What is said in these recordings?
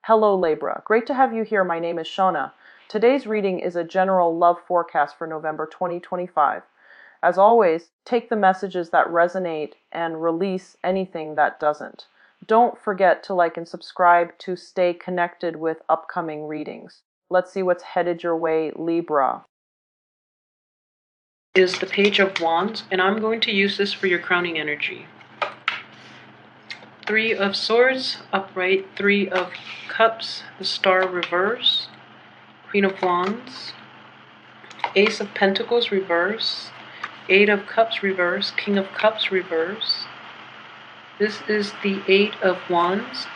Hello Libra, great to have you here. My name is Shona. Today's reading is a general love forecast for November 2025. As always, take the messages that resonate and release anything that doesn't. Don't forget to like and subscribe to stay connected with upcoming readings. Let's see what's headed your way, Libra. Is the Page of Wands, and I'm going to use this for your crowning energy. Three of Swords, upright, Three of Cups, the Star reverse, Queen of Wands, Ace of Pentacles reverse, Eight of Cups reverse, King of Cups reverse. This is the Eight of Wands,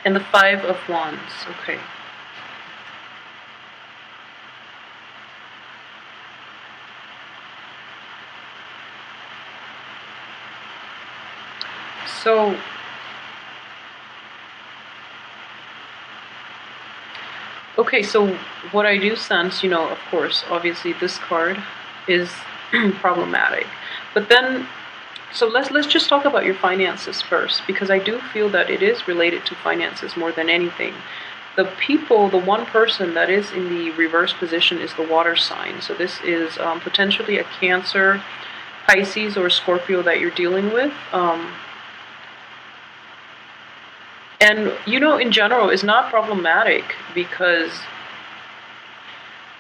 and the Five of Wands, okay. So, okay, so what I do sense, of course, obviously this card is problematic. But then, so let's just talk about your finances first, because I do feel that it is related to finances more than anything. The one person that is in the reverse position is the water sign. So this is potentially a Cancer, Pisces, or Scorpio that you're dealing with. And, in general, is not problematic because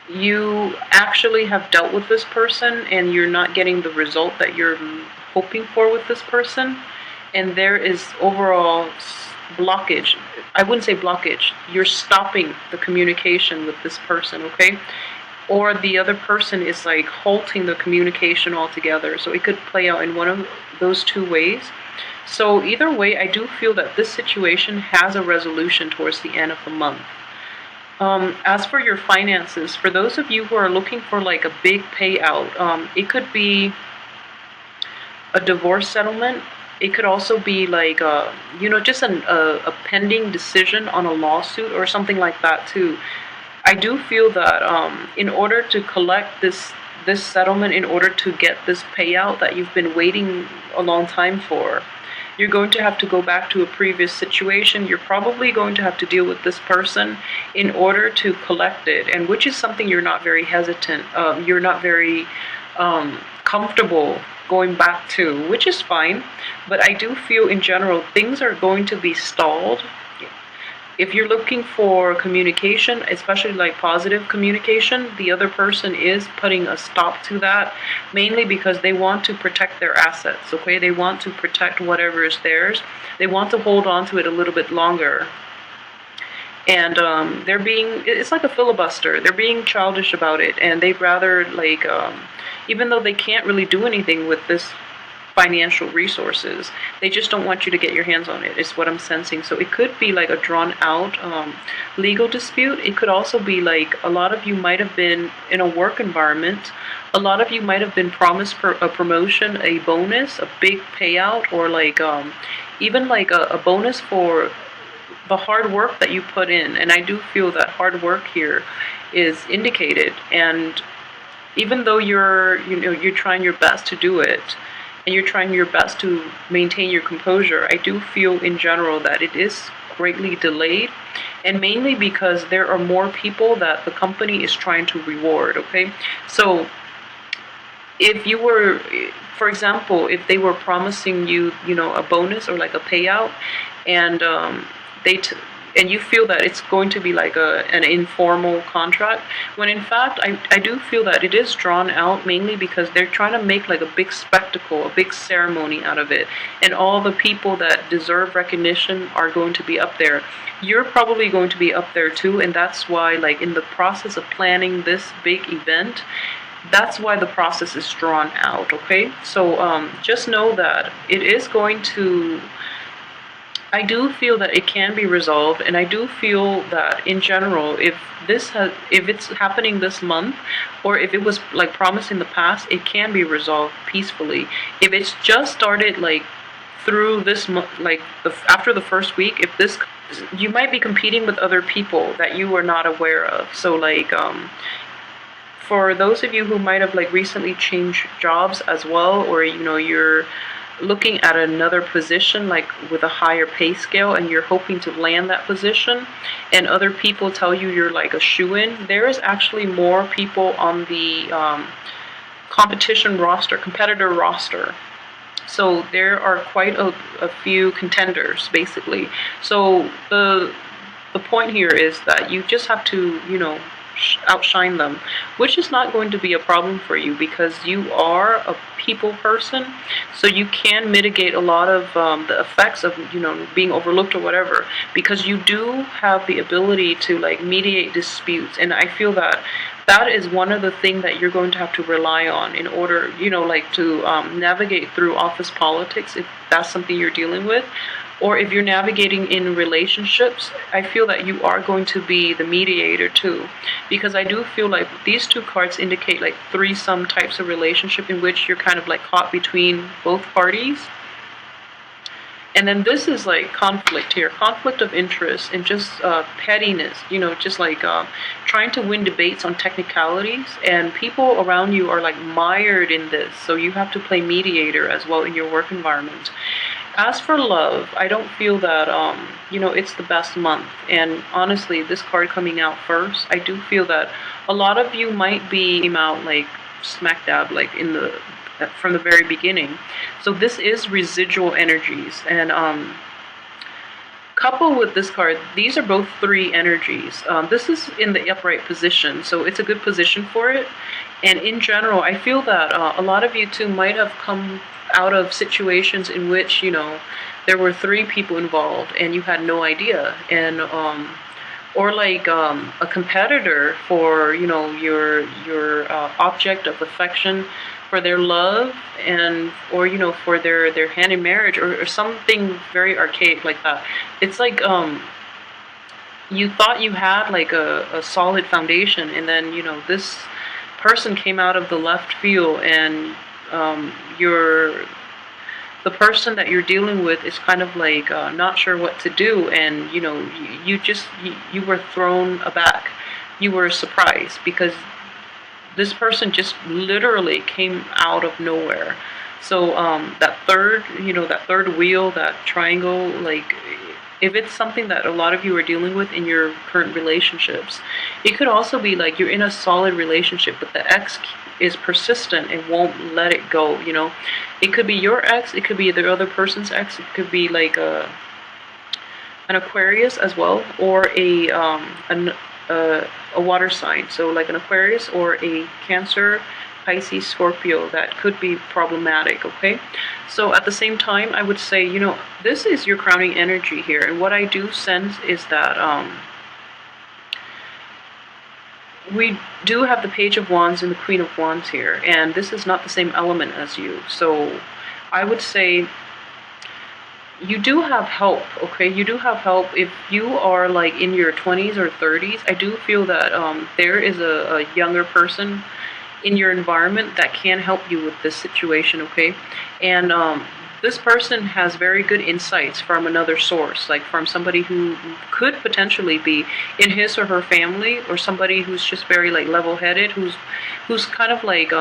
you actually have dealt with this person and you're not getting the result that you're hoping for with this person. And there is overall blockage. I wouldn't say blockage. You're stopping the communication with this person, okay? Or the other person is like halting the communication altogether. So it could play out in one of those two ways. So either way, I do feel that this situation has a resolution towards the end of the month. As for your finances, for those of you who are looking for like a big payout, it could be a divorce settlement. It could also be like, just a pending decision on a lawsuit or something like that too. I do feel that in order to collect this settlement, in order to get this payout that you've been waiting a long time for, you're going to have to go back to a previous situation. You're probably going to have to deal with this person in order to collect it, and which is something you're not very hesitant, you're not very comfortable going back to, which is fine. But I do feel in general things are going to be stalled. If you're looking for communication, especially like positive communication, the other person is putting a stop to that, mainly because they want to protect their assets, okay? They want to protect whatever is theirs. They want to hold on to it a little bit longer. And it's like a filibuster. They're being childish about it, and they'd rather, like, even though they can't really do anything with this financial resources, they just don't want you to get your hands on it, is what I'm sensing. So it could be like a drawn out legal dispute. It could also be like a lot of you might have been in a work environment. A lot of you might have been promised a promotion, a bonus, a big payout, or like even like a bonus for the hard work that you put in. And I do feel that hard work here is indicated. And even though you're trying your best to do it, and you're trying your best to maintain your composure, I do feel in general that it is greatly delayed, and mainly because there are more people that the company is trying to reward, okay? So if you were, for example, if they were promising you, a bonus or like a payout, and and you feel that it's going to be like an informal contract, when in fact I do feel that it is drawn out, mainly because they're trying to make like a big spectacle, a big ceremony out of it, and all the people that deserve recognition are going to be up there. You're probably going to be up there too, and that's why, like, in the process of planning this big event, that's why the process is drawn out, okay? So just know that it is going to, I do feel that it can be resolved, and I do feel that in general, if it's happening this month, or if it was like promised in the past, it can be resolved peacefully. If it's just started like through this month, like after the first week, you might be competing with other people that you were not aware of. So like for those of you who might have like recently changed jobs as well, or you're looking at another position, like with a higher pay scale, and you're hoping to land that position, and other people tell you you're like a shoo-in, there is actually more people on the competitor roster. So there are quite a few contenders, basically. So the point here is that you just have to, outshine them, which is not going to be a problem for you because you are a people person. So you can mitigate a lot of the effects of, being overlooked or whatever, because you do have the ability to like mediate disputes. And I feel that that is one of the things that you're going to have to rely on in order, like to navigate through office politics, if that's something you're dealing with. Or if you're navigating in relationships, I feel that you are going to be the mediator too. Because I do feel like these two cards indicate like threesome types of relationship in which you're kind of like caught between both parties. And then this is like conflict here, conflict of interest and just pettiness, just like trying to win debates on technicalities. And people around you are like mired in this. So you have to play mediator as well in your work environment. As for love, I don't feel that, it's the best month. And honestly, this card coming out first, I do feel that a lot of you might be out like smack dab, like from the very beginning. So this is residual energies. And coupled with this card, these are both 3 energies. This is in the upright position, so it's a good position for it. And in general, I feel that a lot of you too might have come out of situations in which, there were 3 people involved and you had no idea. And or like a competitor for, your object of affection, for their love, and or for their hand in marriage, or something very archaic like that. It's like you thought you had like a solid foundation, and then this person came out of the left field, and the person that you're dealing with is kind of like not sure what to do, and you were thrown aback. You were surprised because this person just literally came out of nowhere. So that third wheel, that triangle, like if it's something that a lot of you are dealing with in your current relationships, it could also be like you're in a solid relationship, but the ex is persistent and won't let it go. It could be your ex, it could be the other person's ex, it could be like an Aquarius as well, or a water sign, so like an Aquarius or a Cancer, Pisces, Scorpio. That could be problematic. Okay, so at the same time, I would say this is your crowning energy here, and what I do sense is that we do have the Page of Wands and the Queen of Wands here, and this is not the same element as you. So I would say you do have help, okay? You do have help. If you are like in your 20s or 30s, I do feel that there is a younger person in your environment that can help you with this situation, okay? And this person has very good insights from another source, like from somebody who could potentially be in his or her family, or somebody who's just very like level-headed, who's kind of like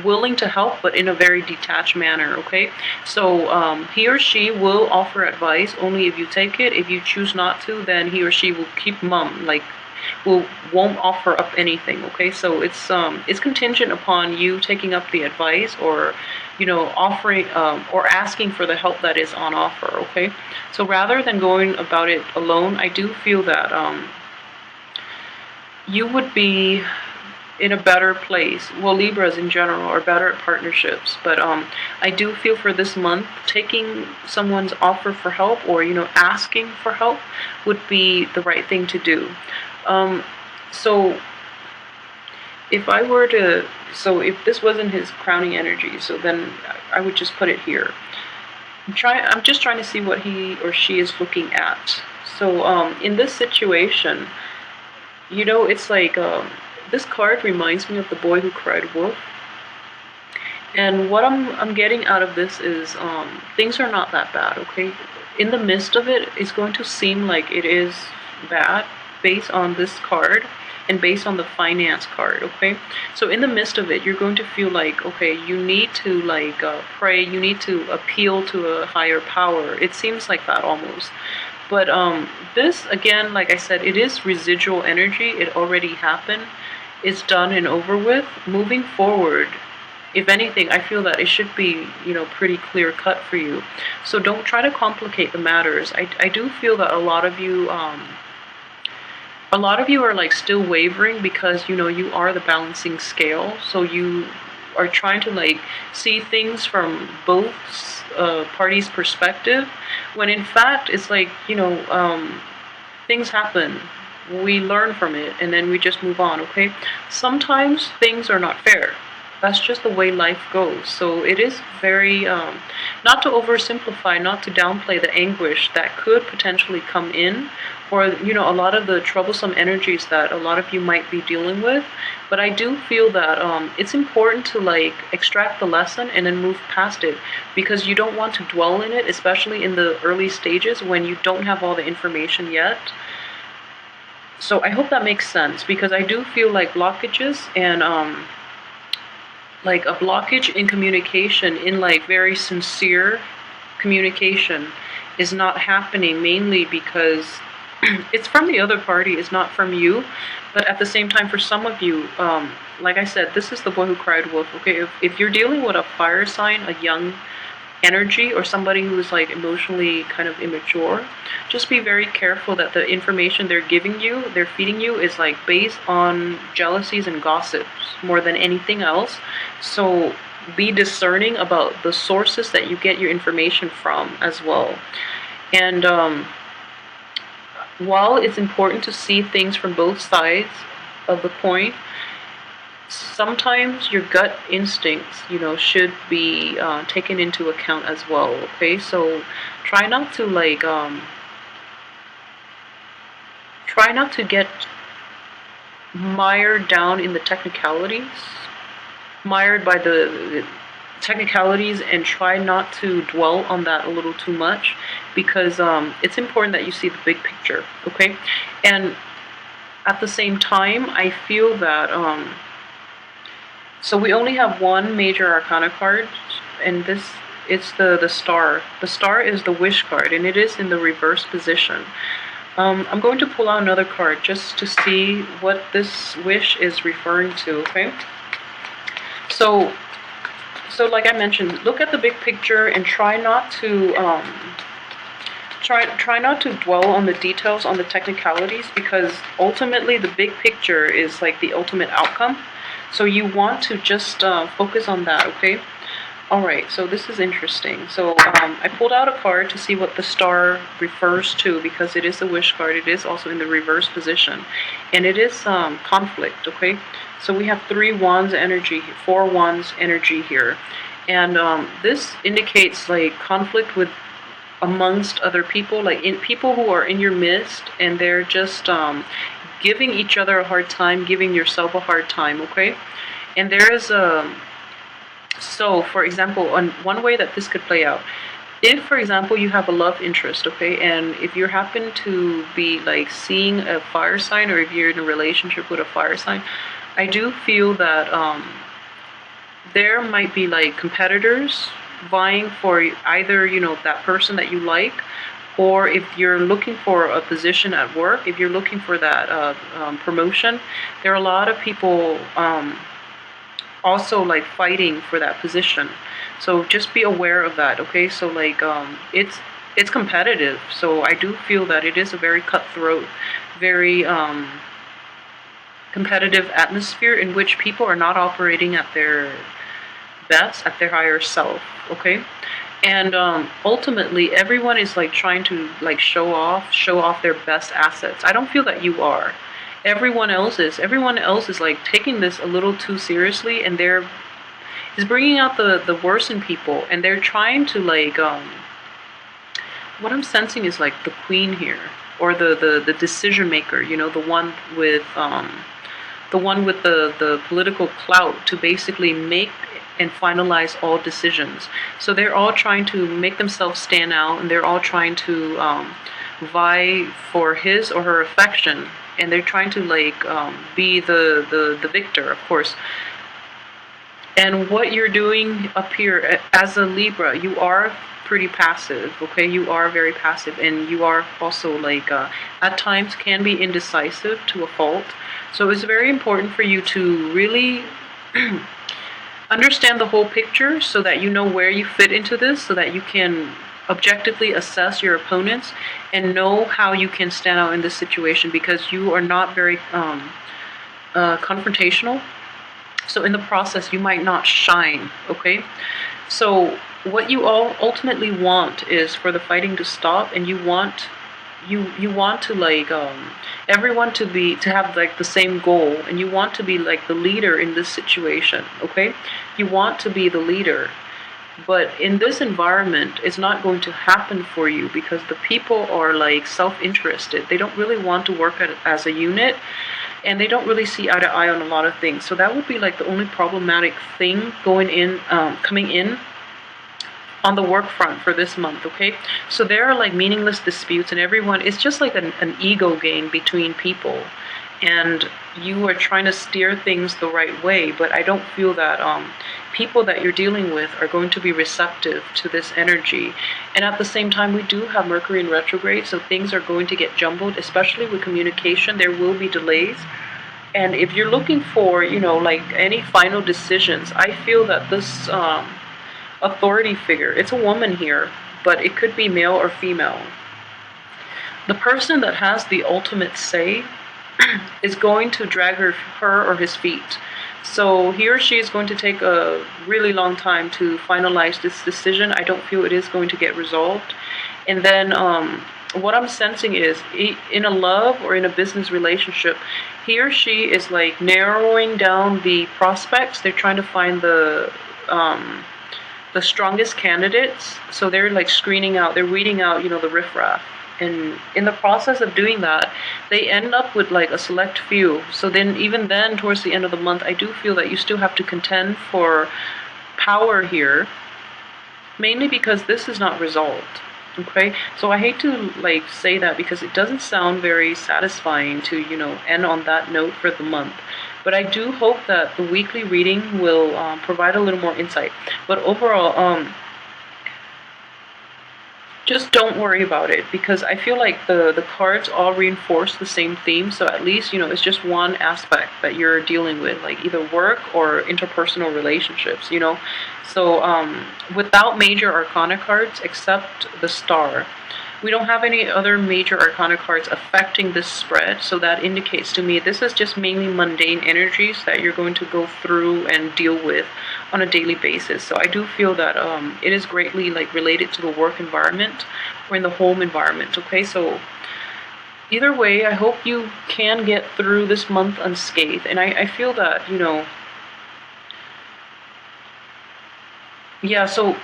willing to help, but in a very detached manner. Okay, so he or she will offer advice only if you take it. If you choose not to, then he or she will keep mum, like won't offer up anything. Okay, so it's contingent upon you taking up the advice, or offering or asking for the help that is on offer. Okay, so rather than going about it alone, I do feel that you would be in a better place. Well, Libras in general are better at partnerships, but I do feel for this month, taking someone's offer for help, or asking for help, would be the right thing to do. So if I were to, so if this wasn't his crowning energy, so then I would just put it here. I'm just trying to see what he or she is looking at. So in this situation, it's like this card reminds me of the boy who cried wolf. And what I'm getting out of this is things are not that bad, okay? In the midst of it, it's going to seem like it is bad based on this card and based on the finance card, okay? So in the midst of it, you're going to feel like, okay, you need to like pray, you need to appeal to a higher power. It seems like that almost. But this, again, like I said, it is residual energy. It already happened. It's done and over with. Moving forward, if anything, I feel that it should be, pretty clear cut for you. So don't try to complicate the matters. I do feel that a lot of you are like still wavering because, you are the balancing scale. So you are trying to like see things from both parties' perspective, when in fact it's like, things happen. We learn from it and then we just move on, okay? Sometimes things are not fair. That's just the way life goes. So it is very, not to oversimplify, not to downplay the anguish that could potentially come in, or, a lot of the troublesome energies that a lot of you might be dealing with. But I do feel that it's important to like extract the lesson and then move past it, because you don't want to dwell in it, especially in the early stages when you don't have all the information yet. So I hope that makes sense, because I do feel like blockages and like a blockage in communication, in like very sincere communication, is not happening, mainly because it's from the other party, it's not from you. But at the same time, for some of you, like I said, this is the boy who cried wolf, okay? If you're dealing with a fire sign, a young energy, or somebody who is like emotionally kind of immature, just be very careful that the information they're giving you, they're feeding you, is like based on jealousies and gossips more than anything else. So be discerning about the sources that you get your information from as well. And while it's important to see things from both sides of the coin, sometimes your gut instincts, should be taken into account as well, okay? So try not to like, try not to get mired down in the technicalities, mired by the technicalities, and try not to dwell on that a little too much, because it's important that you see the big picture, okay? And at the same time, I feel that so we only have one major arcana card, and it's the star. The star is the wish card, and it is in the reverse position. I'm going to pull out another card just to see what this wish is referring to, okay? So like I mentioned, look at the big picture and try not to try not to dwell on the details, on the technicalities, because ultimately the big picture is like the ultimate outcome. So you want to just focus on that, okay? All right, so this is interesting. So I pulled out a card to see what the star refers to, because it is a wish card. It is also in the reverse position, and it is conflict, okay? So we have 3 wands energy, 4 wands energy here, and this indicates like conflict with amongst other people, like in people who are in your midst, and they're just giving each other a hard time, giving yourself a hard time, okay? And there is so for example, on one way that this could play out, if for example you have a love interest, okay, and if you happen to be like seeing a fire sign, or if you're in a relationship with a fire sign, I do feel that there might be like competitors vying for either, that person that you like, or if you're looking for a position at work, if you're looking for that promotion, there are a lot of people also like fighting for that position. So just be aware of that, okay? So like it's competitive. So I do feel that it is a very cutthroat, very competitive atmosphere in which people are not operating at their best, at their higher self, okay? And ultimately everyone is like trying to like show off their best assets. I don't feel that you are. Everyone else is like taking this a little too seriously, and they're is bringing out the worst in people, and they're trying to like what I'm sensing is like the queen here, or the decision maker, the one with the political clout to basically make and finalize all decisions. So they're all trying to make themselves stand out, and they're all trying to vie for his or her affection. and they're trying to like be the victor, of course. And what you're doing up here as a Libra, you are pretty passive, okay? You are very passive, and you are also like at times can be indecisive to a fault. So it's very important for you to really understand the whole picture so that you know where you fit into this, so that you can objectively assess your opponents and know how you can stand out in this situation, because you are not very confrontational. So in the process, you might not shine, okay? So what you all ultimately want is for the fighting to stop, and you want to like everyone to have like the same goal, and you want to be like the leader in this situation, okay? You want to be the leader. But in this environment, it's not going to happen for you because the people are like self-interested. They don't really want to work as a unit, and they don't really see eye to eye on a lot of things. So that would be like the only problematic thing coming in on the work front for this month, okay? So there are like meaningless disputes, and everyone, it's just like an ego game between people. And you are trying to steer things the right way, but I don't feel that people that you're dealing with are going to be receptive to this energy. And at the same time, we do have Mercury in retrograde, so things are going to get jumbled, especially with communication. There will be delays. And if you're looking for, like any final decisions, I feel that this authority figure, it's a woman here, but it could be male or female. The person that has the ultimate say is going to drag her or his feet. So he or she is going to take a really long time to finalize this decision. I don't feel it is going to get resolved. And then what I'm sensing is in a love or in a business relationship, he or she is like narrowing down the prospects. They're trying to find the strongest candidates. So they're like screening out, they're weeding out, the riffraff. And in the process of doing that, they end up with like a select few. So then, even then, towards the end of the month, I do feel that you still have to contend for power here, mainly because this is not resolved. Okay, so I hate to like say that because it doesn't sound very satisfying to end on that note for the month. But I do hope that the weekly reading will provide a little more insight. But overall, just don't worry about it, because I feel like the cards all reinforce the same theme. So at least, it's just one aspect that you're dealing with, like either work or interpersonal relationships, So without major arcana cards, except the star, we don't have any other major arcana cards affecting this spread. So that indicates to me this is just mainly mundane energies that you're going to go through and deal with on a daily basis. So I do feel that it is greatly like related to the work environment or in the home environment. Okay, so either way, I hope you can get through this month unscathed. And I feel that, yeah, so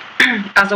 as a